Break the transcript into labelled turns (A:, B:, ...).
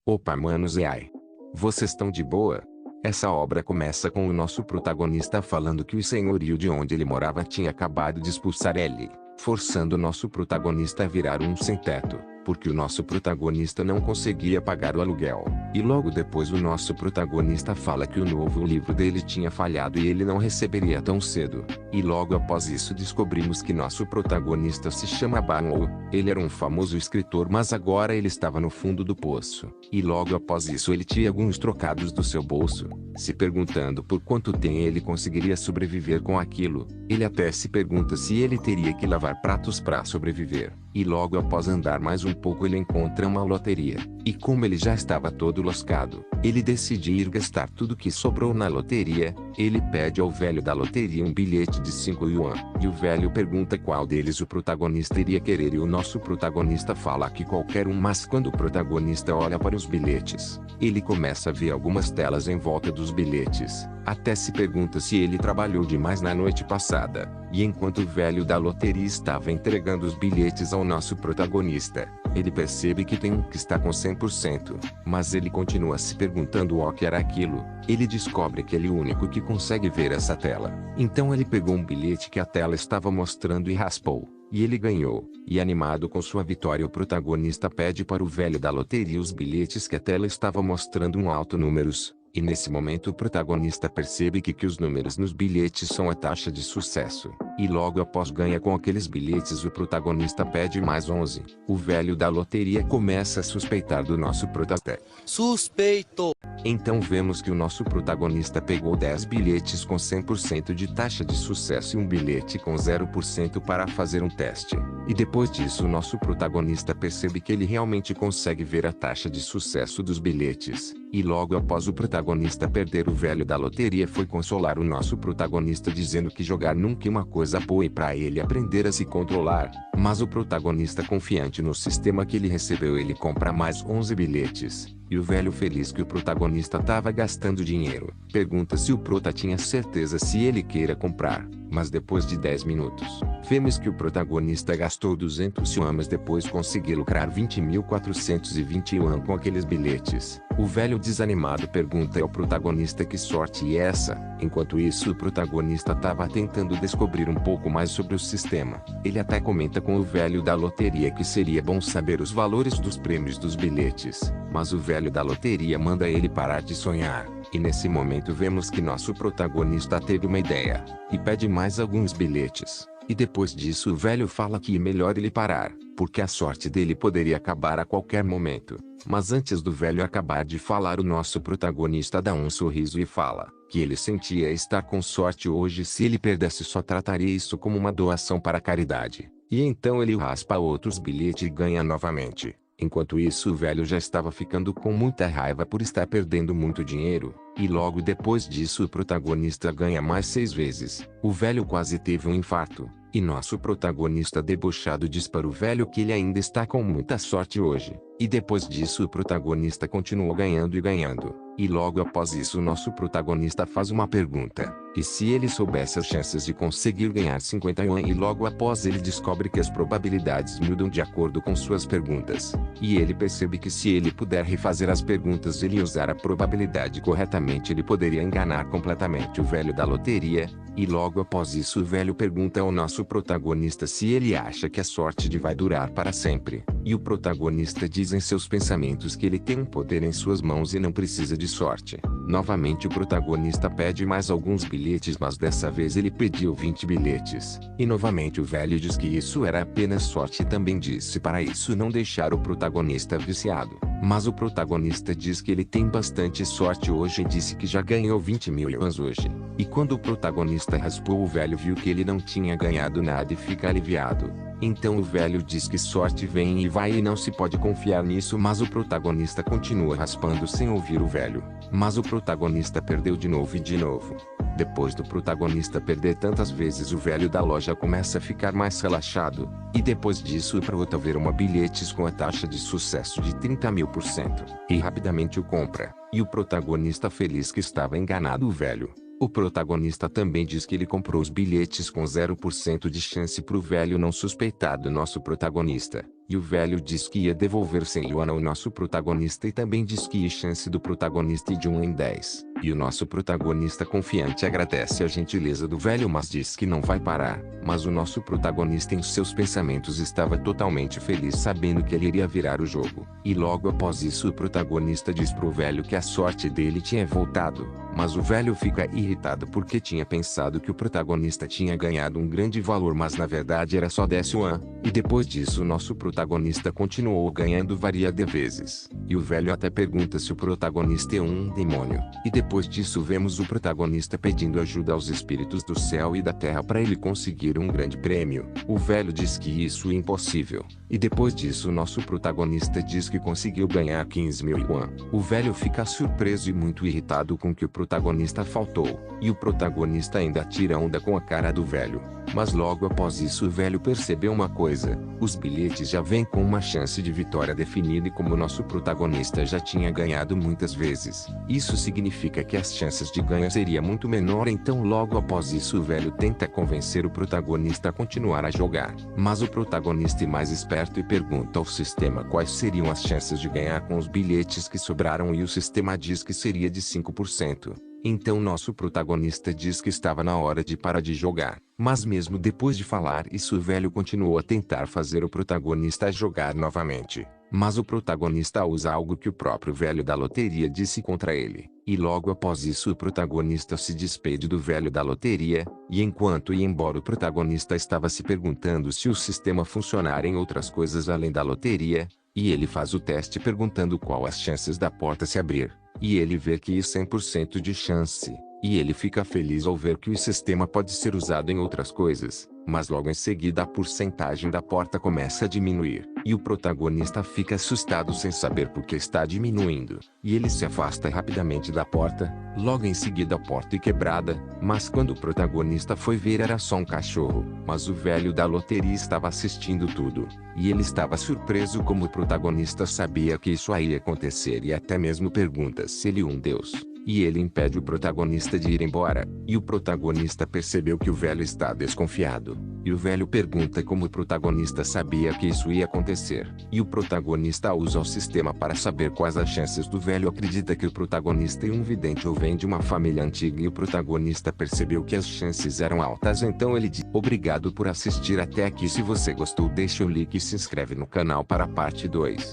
A: Opa, manos e ai. Vocês estão de boa? Essa obra começa com o nosso protagonista falando que o senhorio de onde ele morava tinha acabado de expulsar ele, forçando o nosso protagonista a virar um sem-teto, porque o nosso protagonista não conseguia pagar o aluguel. E logo depois o nosso protagonista fala que o novo livro dele tinha falhado e ele não receberia tão cedo. E logo após isso descobrimos que nosso protagonista se chama Barlow. Ele era um famoso escritor, mas agora ele estava no fundo do poço. E logo após isso ele tinha alguns trocados do seu bolso, se perguntando por quanto tempo ele conseguiria sobreviver com aquilo. Ele até se pergunta se ele teria que lavar pratos para sobreviver. E logo após andar mais um pouco ele encontra uma loteria. E como ele já estava todo lascado, ele decide ir gastar tudo que sobrou na loteria. Ele pede ao velho da loteria um bilhete de 5 yuan. E o velho pergunta qual deles o protagonista iria querer e o nosso protagonista fala que qualquer um. Mas quando o protagonista olha para os bilhetes, ele começa a ver algumas telas em volta dos bilhetes. Até se pergunta se ele trabalhou demais na noite passada. E enquanto o velho da loteria estava entregando os bilhetes ao nosso protagonista, ele percebe que tem um que está com 100%, mas ele continua se perguntando o que era aquilo. Ele descobre que ele é o único que consegue ver essa tela. Então ele pegou um bilhete que a tela estava mostrando e raspou. E ele ganhou. E animado com sua vitória, o protagonista pede para o velho da loteria os bilhetes que a tela estava mostrando um alto números. E nesse momento o protagonista percebe que os números nos bilhetes são a taxa de sucesso. E logo após ganha com aqueles bilhetes, o protagonista pede mais 11. O velho da loteria começa a suspeitar do nosso protagonista.
B: Suspeito!
A: Então vemos que o nosso protagonista pegou 10 bilhetes com 100% de taxa de sucesso e um bilhete com 0% para fazer um teste. E depois disso o nosso protagonista percebe que ele realmente consegue ver a taxa de sucesso dos bilhetes. E logo após o protagonista perder, o velho da loteria foi consolar o nosso protagonista dizendo que jogar nunca é uma coisa boa e para ele aprender a se controlar. Mas o protagonista, confiante no sistema que ele recebeu, ele compra mais 11 bilhetes. E o velho, feliz que o protagonista estava gastando dinheiro, pergunta se o prota tinha certeza se ele queira comprar. Mas depois de 10 minutos, vemos que o protagonista gastou 200 yuan, mas depois conseguiu lucrar 20.420 yuan com aqueles bilhetes. O velho, desanimado, pergunta ao protagonista que sorte é essa. Enquanto isso, o protagonista estava tentando descobrir um pouco mais sobre o sistema. Ele até comenta com o velho da loteria que seria bom saber os valores dos prêmios dos bilhetes. Mas o velho da loteria manda ele parar de sonhar. E nesse momento vemos que nosso protagonista teve uma ideia, e pede mais alguns bilhetes. E depois disso o velho fala que é melhor ele parar, porque a sorte dele poderia acabar a qualquer momento. Mas antes do velho acabar de falar, o nosso protagonista dá um sorriso e fala que ele sentia estar com sorte hoje. Se ele perdesse, só trataria isso como uma doação para a caridade. E então ele raspa outros bilhetes e ganha novamente. Enquanto isso, o velho já estava ficando com muita raiva por estar perdendo muito dinheiro. E logo depois disso o protagonista ganha mais 6 vezes. O velho quase teve um infarto. E nosso protagonista debochado diz para o velho que ele ainda está com muita sorte hoje. E depois disso o protagonista continua ganhando e ganhando. E logo após isso o nosso protagonista faz uma pergunta: e se ele soubesse as chances de conseguir ganhar 50 yuan? E logo após ele descobre que as probabilidades mudam de acordo com suas perguntas. E ele percebe que se ele puder refazer as perguntas e usar a probabilidade corretamente, ele poderia enganar completamente o velho da loteria. E logo após isso o velho pergunta ao nosso protagonista se ele acha que a sorte vai durar para sempre. E o protagonista diz em seus pensamentos que ele tem um poder em suas mãos e não precisa de sorte. Novamente o protagonista pede mais alguns bilhetes, mas dessa vez ele pediu 20 bilhetes. E novamente o velho diz que isso era apenas sorte e também disse para isso não deixar o protagonista viciado. Mas o protagonista diz que ele tem bastante sorte hoje e disse que já ganhou 20 mil yuans hoje. E quando o protagonista raspou, o velho viu que ele não tinha ganhado nada e fica aliviado. Então o velho diz que sorte vem e vai e não se pode confiar nisso, mas o protagonista continua raspando sem ouvir o velho. Mas o protagonista perdeu de novo e de novo. Depois do protagonista perder tantas vezes, o velho da loja começa a ficar mais relaxado. E depois disso o prota ver uma bilhetes com a taxa de sucesso de 30.000%. E rapidamente o compra. E o protagonista, feliz que estava enganado o velho. O protagonista também diz que ele comprou os bilhetes com 0% de chance para o velho não suspeitar do nosso protagonista. E o velho diz que ia devolver 100 yuan ao nosso protagonista e também diz que a chance do protagonista é de 1 em 10. E o nosso protagonista confiante agradece a gentileza do velho, mas diz que não vai parar. Mas o nosso protagonista em seus pensamentos estava totalmente feliz, sabendo que ele iria virar o jogo. E logo após isso o protagonista diz pro velho que a sorte dele tinha voltado. Mas o velho fica irritado porque tinha pensado que o protagonista tinha ganhado um grande valor, mas na verdade era só 10 yuan. E depois disso o nosso protagonista continuou ganhando variadas vezes. E o velho até pergunta se o protagonista é um demônio. E depois disso vemos o protagonista pedindo ajuda aos espíritos do céu e da terra para ele conseguir um grande prêmio. O velho diz que isso é impossível. E depois disso o nosso protagonista diz que conseguiu ganhar 15.000 yuan. O velho fica surpreso e muito irritado com que o protagonista faltou. E o protagonista ainda tira onda com a cara do velho. Mas logo após isso o velho percebeu uma coisa: os bilhetes já vêm com uma chance de vitória definida, e como nosso protagonista já tinha ganhado muitas vezes, isso significa que as chances de ganho seria muito menor. Então logo após isso o velho tenta convencer o protagonista a continuar a jogar. Mas o protagonista é mais esperto e pergunta ao sistema quais seriam as chances de ganhar com os bilhetes que sobraram, e o sistema diz que seria de 5%. Então nosso protagonista diz que estava na hora de parar de jogar. Mas mesmo depois de falar isso o velho continuou a tentar fazer o protagonista jogar novamente. Mas o protagonista usa algo que o próprio velho da loteria disse contra ele. E logo após isso o protagonista se despede do velho da loteria. E enquanto ia embora o protagonista estava se perguntando se o sistema funcionaria em outras coisas além da loteria. E ele faz o teste perguntando qual as chances da porta se abrir. E ele vê que é 100% de chance. E ele fica feliz ao ver que o sistema pode ser usado em outras coisas. Mas logo em seguida a porcentagem da porta começa a diminuir. E o protagonista fica assustado sem saber por que está diminuindo. E ele se afasta rapidamente da porta. Logo em seguida a porta é quebrada. Mas quando o protagonista foi ver era só um cachorro. Mas o velho da loteria estava assistindo tudo. E ele estava surpreso como o protagonista sabia que isso ia acontecer, e até mesmo pergunta se ele é um deus. E ele impede o protagonista de ir embora. E o protagonista percebeu que o velho está desconfiado. E o velho pergunta como o protagonista sabia que isso ia acontecer. E o protagonista usa o sistema para saber quais as chances do velho. Acredita que o protagonista é um vidente ou vem de uma família antiga, e o protagonista percebeu que as chances eram altas. Então ele diz: obrigado por assistir até aqui. Se você gostou, deixa o like e se inscreve no canal para a parte 2.